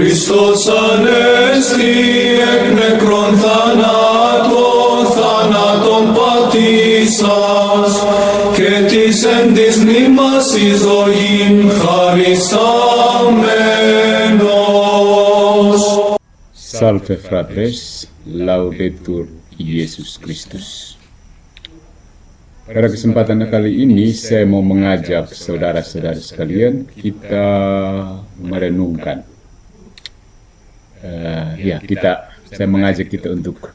Christos anesti ek nekron thanaton patisas, και της εν της μνήμας εις ζωήν χαρισάμενος. Salve fratres, laudetur Yesus Kristus. Pada kesempatan kali ini saya mau mengajak saudara-saudara sekalian kita merenungkan. Saya mengajak kita untuk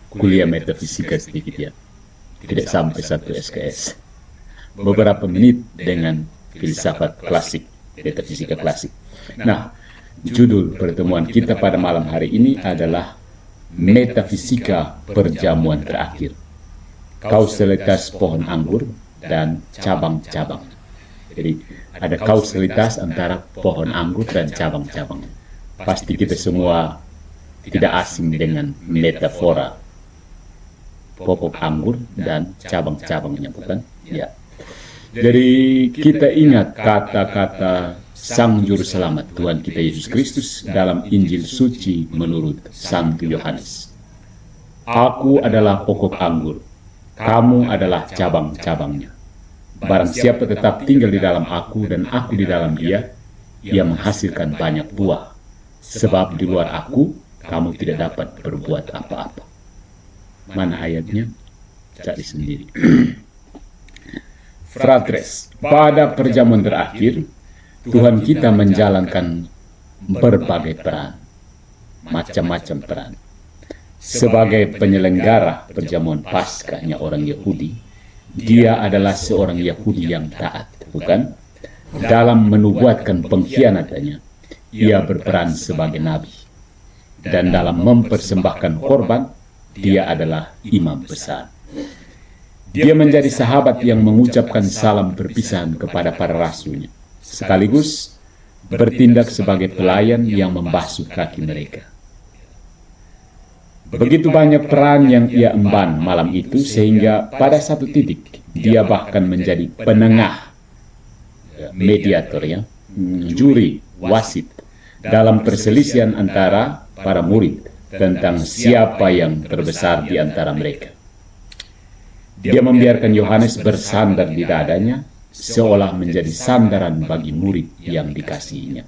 kuliah metafisika sedikit ya. Tidak sampai 1 SKS. Beberapa menit dengan filsafat klasik, metafisika klasik. Nah, judul pertemuan kita pada malam hari ini adalah Metafisika Perjamuan Terakhir, kausalitas pohon anggur dan cabang-cabang. Jadi ada kausalitas antara pohon anggur dan cabang-cabang. Pasti kita semua tidak asing dengan metafora pokok anggur dan cabang-cabangnya, bukan? Ya. Jadi kita ingat kata-kata Sang Juru Selamat Tuhan kita Yesus Kristus dalam Injil Suci menurut Santo Yohanes. Aku adalah pokok anggur, kamu adalah cabang-cabangnya. Barang siapa tetap tinggal di dalam aku dan aku di dalam dia, ia menghasilkan banyak buah. Sebab di luar aku, kamu tidak dapat berbuat apa-apa. Mana ayatnya? Cari sendiri. Fratres, pada perjamuan terakhir, Tuhan kita menjalankan berbagai peran, macam-macam peran. Sebagai penyelenggara perjamuan Paskahnya orang Yahudi, dia adalah seorang Yahudi yang taat, bukan? Dalam menubuatkan pengkhianatannya, ia berperan sebagai nabi. Dan dalam mempersembahkan korban, dia adalah imam besar. Dia menjadi sahabat yang mengucapkan salam perpisahan kepada para rasulnya, sekaligus bertindak sebagai pelayan yang membasuh kaki mereka. Begitu banyak peran yang ia emban malam itu, sehingga pada satu titik dia bahkan menjadi penengah, mediator ya, juri, wasit dalam perselisihan antara para murid tentang siapa yang terbesar di antara mereka. Dia membiarkan Yohanes bersandar di dadanya, seolah menjadi sandaran bagi murid yang dikasihinya.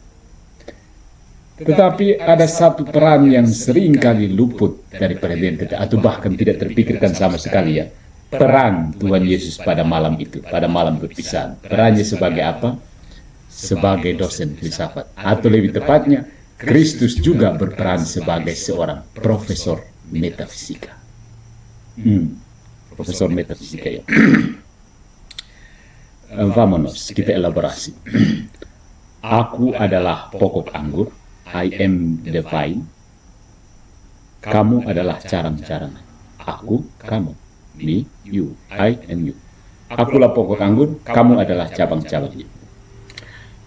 Tetapi ada satu peran yang sering kali luput dari perhatian kita, atau bahkan tidak terpikirkan sama sekali ya. Peran Tuhan Yesus pada malam itu, pada malam perpisahan. Perannya sebagai apa? Sebagai dosen filsafat. Atau lebih tepatnya, Kristus juga berperan sebagai seorang profesor metafisika. Profesor metafisika ya. Vamonos, kita elaborasi. Aku adalah pokok anggur, I am the vine. Kamu adalah carang-carang. Aku, kamu. Me, you, I, and you. Akulah pokok anggur, kamu adalah cabang-cabangnya.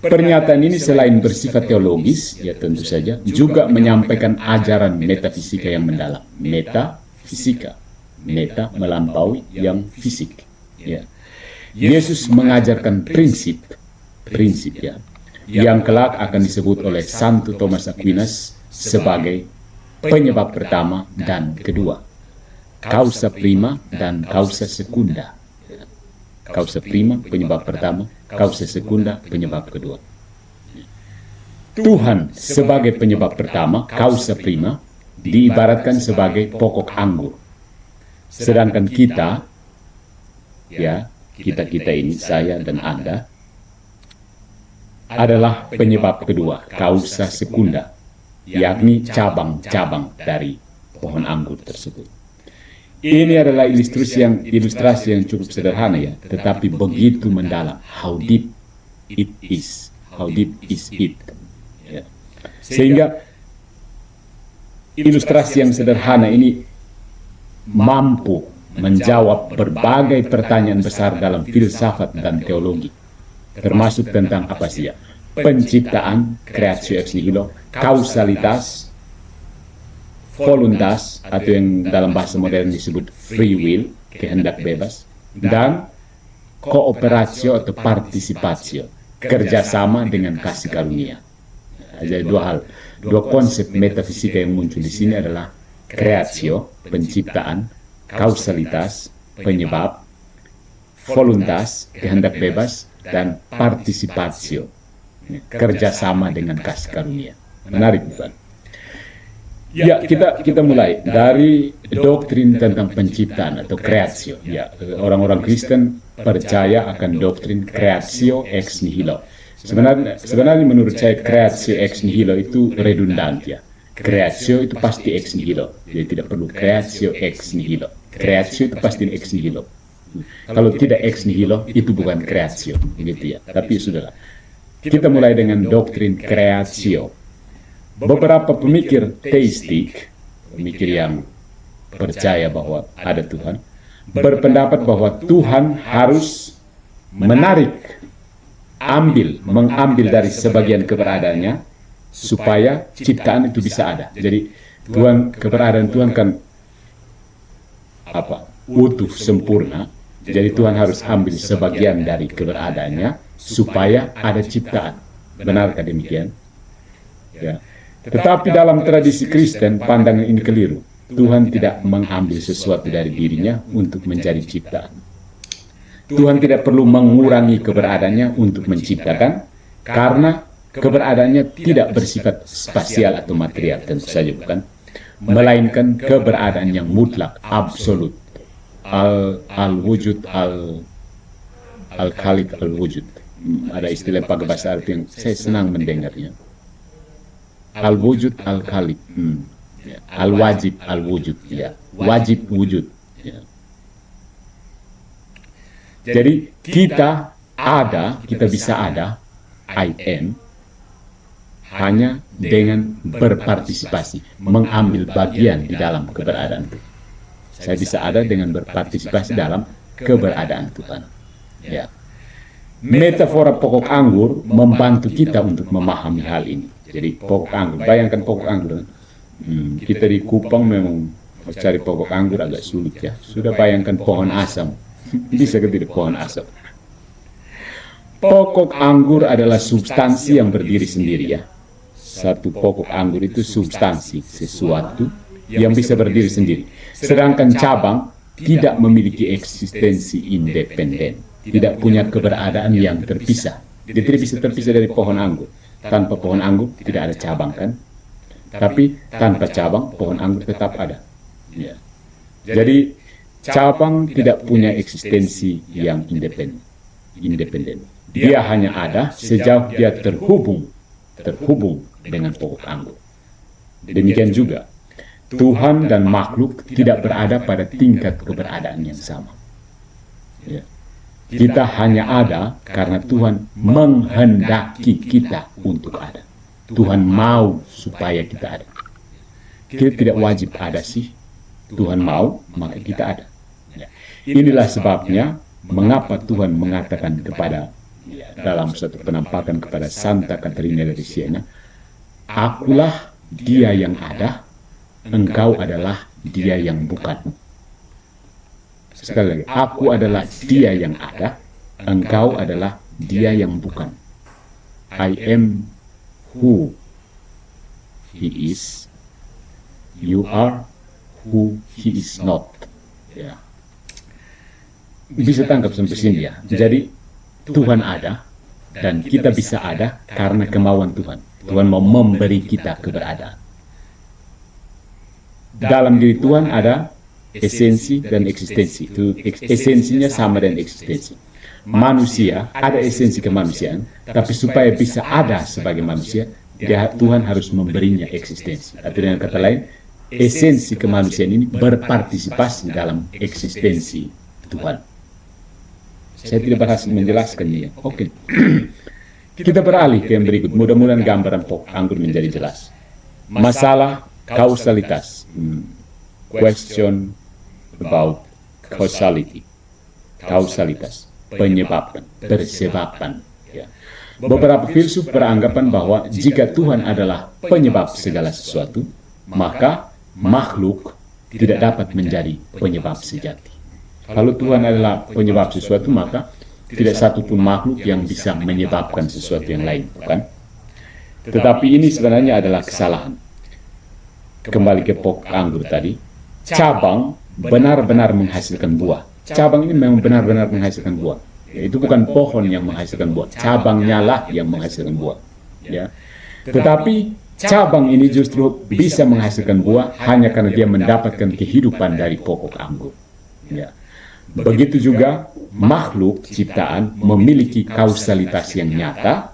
Pernyataan ini selain bersifat teologis, ya tentu saja, juga menyampaikan ajaran metafisika yang mendalam. Metafisika. Meta melampaui yang fisik. Ya. Yesus mengajarkan prinsip ya, yang kelak akan disebut oleh Santo Thomas Aquinas sebagai penyebab pertama dan kedua. Causa prima dan causa secunda. Causa prima, penyebab pertama, causa secunda, penyebab kedua. Tuhan sebagai penyebab pertama, causa prima, diibaratkan sebagai pokok anggur. Sedangkan kita, ya, kita ini, saya dan Anda, adalah penyebab kedua, causa secunda, yakni cabang-cabang dari pohon anggur tersebut. Ini adalah ilustrasi yang cukup sederhana ya, tetapi begitu mendalam. How deep it is, how deep is it. Ya. Sehingga ilustrasi yang sederhana ini mampu menjawab berbagai pertanyaan besar dalam filsafat dan teologi, termasuk tentang apa sih ya? Penciptaan, creatio ex nihilo, kausalitas, voluntas, atau yang dalam bahasa modern disebut free will, kehendak bebas, dan kooperatio atau partisipatio, kerjasama dengan kasih karunia. Jadi dua konsep metafisika yang muncul di sini adalah creatio, penciptaan, kausalitas, penyebab, voluntas, kehendak bebas, dan participatio, kerjasama dengan kasih karunia. Menarik bukan? Ya, kita mulai dari doktrin tentang penciptaan atau creatio. Ya, orang-orang Kristen percaya akan doktrin creatio ex nihilo. Sebenarnya menurut saya creatio ex nihilo itu redundant ya. Creatio itu pasti ex nihilo. Jadi tidak perlu creatio ex nihilo. Creatio itu pasti ex nihilo. Kalau tidak ex nihilo itu bukan creatio, begitu ya. Tapi sudahlah. Kita mulai dengan doktrin creatio. Beberapa pemikir teistik, pemikir yang percaya bahwa ada Tuhan, berpendapat bahwa Tuhan harus mengambil dari sebagian keberadaannya supaya ciptaan itu bisa ada. Jadi keberadaan Tuhan kan utuh, sempurna. Jadi Tuhan harus ambil sebagian dari keberadaannya supaya ada ciptaan. Benarkah demikian? Ya. Tetapi dalam tradisi Kristen, pandangan ini keliru. Tuhan tidak mengambil sesuatu dari dirinya untuk mencari ciptaan. Tuhan tidak perlu mengurangi keberadaannya untuk menciptakan, karena keberadaannya tidak bersifat spasial atau material, tentu saja bukan. Melainkan keberadaan yang mutlak, absolut. Al-wujud, al-khaliq, al-wujud. Ada istilah pakai bahasa Arab yang saya senang mendengarnya. Al-wujud, al-khaliq, al-wajib, al-wujud, ya. Wajib wujud. Ya. Jadi kita bisa ada, I am, hanya dengan berpartisipasi, mengambil bagian di dalam keberadaan Tuhan. Saya bisa ada dengan berpartisipasi dalam keberadaan Tuhan. Ya. Metafora pokok anggur membantu kita untuk memahami hal ini. Jadi pokok anggur, bayangkan pokok anggur. Kita di Kupang memang mencari pokok anggur agak sulit ya. Sudah bayangkan pohon asam. Bisa ke tidak pohon asam? Pokok anggur adalah substansi yang berdiri sendiri ya. Satu pokok anggur itu substansi, sesuatu yang bisa berdiri sendiri. Sedangkan cabang tidak memiliki eksistensi independen. Tidak punya keberadaan yang terpisah. Dia tidak bisa terpisah dari pohon anggur. Tanpa pohon anggur tidak ada cabang kan? Tapi tanpa cabang pohon anggur tetap ada. Ya. Jadi cabang tidak punya eksistensi yang independen. Dia hanya ada sejauh dia terhubung dengan pokok anggur. Demikian juga Tuhan dan makhluk tidak berada pada tingkat keberadaan yang sama. Ya. Kita hanya ada karena Tuhan menghendaki kita untuk ada. Tuhan mau supaya kita ada. Kita tidak wajib ada sih. Tuhan mau, maka kita ada. Inilah sebabnya mengapa Tuhan mengatakan dalam satu penampakan kepada Santa Caterina dari Siena, akulah dia yang ada, engkau adalah dia yang bukan. Sekali lagi, aku adalah dia yang ada, engkau adalah dia yang bukan. I am who he is, you are who he is not. Ya. Bisa tangkap sampai sini ya. Jadi Tuhan ada dan kita bisa ada karena kemauan Tuhan. Tuhan mau memberi kita keberadaan. Dalam diri Tuhan ada esensi dan eksistensi. Itu esensinya sama dengan eksistensi. Manusia ada esensi kemanusiaan, tapi supaya bisa ada sebagai manusia, Tuhan harus memberinya eksistensi. Atau dengan kata lain, esensi kemanusiaan ini berpartisipasi dalam eksistensi Tuhan. Saya tidak berhasil menjelaskannya. Oke. Kita beralih ke yang berikut. Mudah-mudahan gambaran pokok anggur menjadi jelas. Masalah kausalitas. Question about causality. Kausalitas. Penyebabkan. Tersebaban. Ya. Beberapa filsuf beranggapan bahwa jika Tuhan adalah penyebab segala sesuatu, maka makhluk tidak dapat menjadi penyebab sejati. Kalau Tuhan adalah penyebab sesuatu, maka tidak satu pun makhluk yang bisa menyebabkan sesuatu yang lain, bukan? Tetapi ini sebenarnya adalah kesalahan. Kembali ke pokok anggur tadi, cabang benar-benar menghasilkan buah. Cabang ini memang benar-benar menghasilkan buah. Itu bukan pohon yang menghasilkan buah, cabangnya lah yang menghasilkan buah. Ya. Tetapi cabang ini justru bisa menghasilkan buah hanya karena dia mendapatkan kehidupan dari pokok anggur. Ya. Begitu juga makhluk ciptaan memiliki kausalitas yang nyata,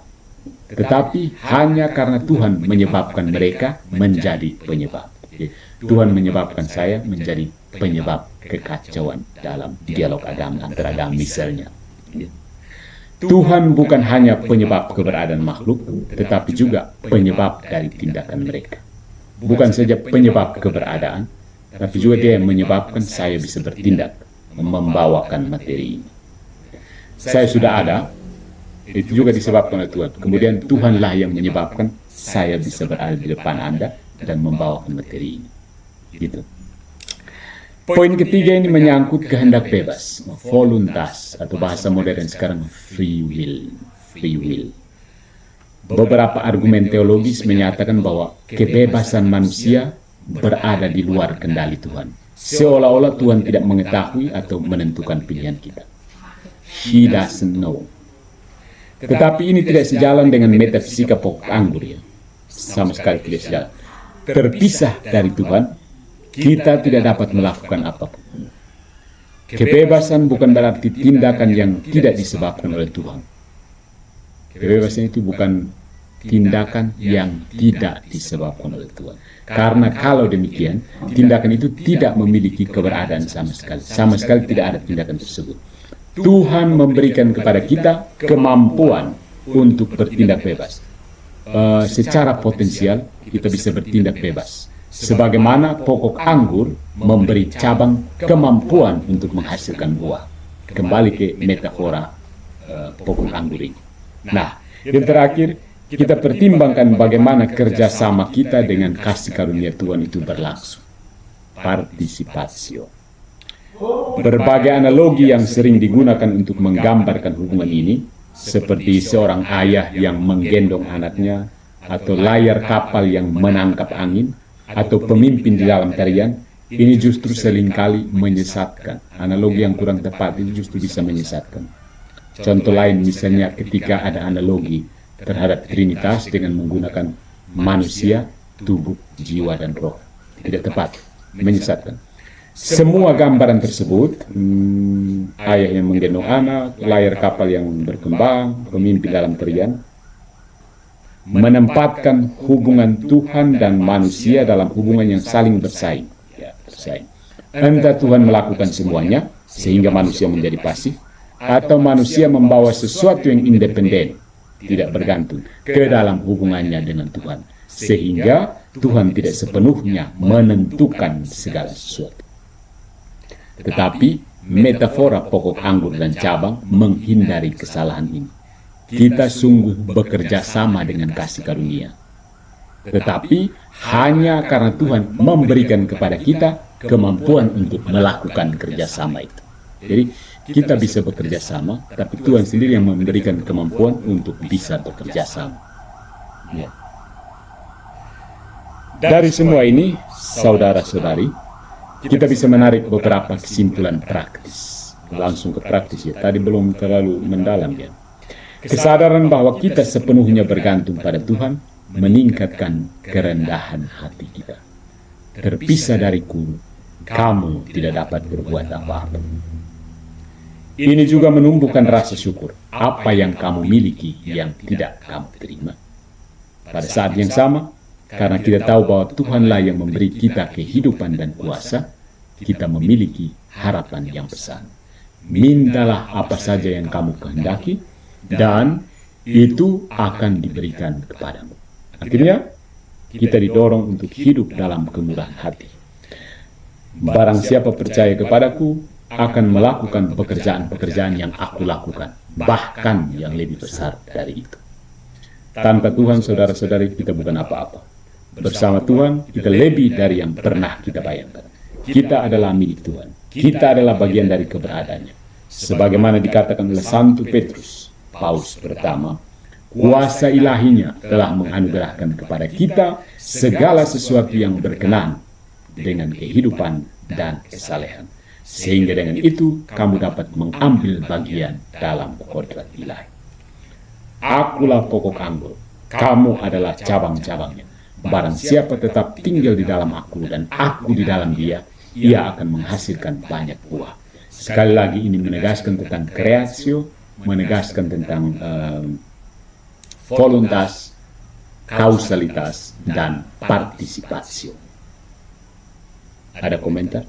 tetapi hanya karena Tuhan menyebabkan mereka menjadi penyebab. Tuhan menyebabkan saya menjadi penyebab kekacauan dalam dialog agama antara agama misalnya. Tuhan bukan hanya penyebab keberadaan makhluk, tetapi juga penyebab dari tindakan mereka. Bukan saja penyebab keberadaan, tapi juga dia yang menyebabkan saya bisa bertindak, membawakan materi ini. Saya sudah ada, itu juga disebabkan oleh Tuhan. Kemudian Tuhanlah yang menyebabkan saya bisa berada di depan Anda dan membawakan materi ini. Gitu. Poin ketiga ini menyangkut kehendak bebas, voluntas, atau bahasa modern sekarang free will. Free will. Beberapa argumen teologis menyatakan bahwa kebebasan manusia berada di luar kendali Tuhan. Seolah-olah Tuhan tidak mengetahui atau menentukan pilihan kita. He doesn't know. Tetapi ini tidak sejalan dengan metafisika pokok anggur ya. Sama sekali tidak sejalan. Terpisah dari Tuhan, kita tidak dapat melakukan apapun. Kebebasan bukan berarti tindakan yang tidak disebabkan oleh Tuhan. Kebebasan itu bukan tindakan yang tidak disebabkan oleh Tuhan. Karena kalau demikian, tindakan itu tidak memiliki keberadaan sama sekali. Sama sekali tidak ada tindakan tersebut. Tuhan memberikan kepada kita kemampuan untuk bertindak bebas. Secara potensial, kita bisa bertindak bebas. Sebagaimana pokok anggur memberi cabang kemampuan untuk menghasilkan buah. Kembali ke metafora pokok anggur ini. Nah, yang terakhir, kita pertimbangkan bagaimana kerjasama kita dengan kasih karunia Tuhan itu berlangsung. Partisipasio. Berbagai analogi yang sering digunakan untuk menggambarkan hubungan ini, seperti seorang ayah yang menggendong anaknya, atau layar kapal yang menangkap angin, atau pemimpin di dalam tarian, ini justru seringkali menyesatkan. Analogi yang kurang tepat itu justru bisa menyesatkan. Contoh lain misalnya ketika ada analogi terhadap Trinitas dengan menggunakan manusia, tubuh, jiwa, dan roh. Tidak tepat, menyesatkan. Semua gambaran tersebut, ayah yang menggendong anak, layar kapal yang berkembang, pemimpin dalam tarian, menempatkan hubungan Tuhan dan manusia dalam hubungan yang saling bersaing. Ya, bersaing. Entah Tuhan melakukan semuanya, sehingga manusia menjadi pasif, atau manusia membawa sesuatu yang independen, tidak bergantung, ke dalam hubungannya dengan Tuhan, sehingga Tuhan tidak sepenuhnya menentukan segala sesuatu. Tetapi metafora pokok anggur dan cabang menghindari kesalahan ini. Kita sungguh bekerja sama dengan kasih karunia. Tetapi hanya karena Tuhan memberikan kepada kita kemampuan untuk melakukan kerjasama itu. Jadi kita bisa bekerja sama, tapi Tuhan sendiri yang memberikan kemampuan untuk bisa bekerja sama. Ya. Dari semua ini, saudara-saudari, kita bisa menarik beberapa kesimpulan praktis. Langsung ke praktis ya, tadi belum terlalu mendalam ya. Kesadaran bahwa kita sepenuhnya bergantung pada Tuhan meningkatkan kerendahan hati kita. Terpisah dariku, kamu tidak dapat berbuat apa-apa. Ini juga menumbuhkan rasa syukur. Apa yang kamu miliki yang tidak kamu terima. Pada saat yang sama, karena kita tahu bahwa Tuhanlah yang memberi kita kehidupan dan kuasa, kita memiliki harapan yang besar. Mintalah apa saja yang kamu kehendaki, dan itu akan diberikan kepadamu. Akhirnya, kita didorong untuk hidup dalam kemurahan hati. Barang siapa percaya kepadaku, akan melakukan pekerjaan-pekerjaan yang aku lakukan, bahkan yang lebih besar dari itu. Tanpa Tuhan, saudara-saudari, kita bukan apa-apa. Bersama Tuhan, kita lebih dari yang pernah kita bayangkan. Kita adalah milik Tuhan. Kita adalah bagian dari keberadaannya. Sebagaimana dikatakan oleh Santo Petrus, Paus pertama, kuasa ilahinya telah menganugerahkan kepada kita segala sesuatu yang berkenan dengan kehidupan dan kesalehan. Sehingga dengan itu kamu dapat mengambil bagian dalam kodrat ilahi. Akulah pokok anggur, kamu adalah cabang-cabangnya. Barang siapa tetap tinggal di dalam aku dan aku di dalam dia, ia akan menghasilkan banyak buah. Sekali lagi ini menegaskan tentang kreasio, menegaskan tentang voluntas, kausalitas, dan partisipasio. Ada komentar?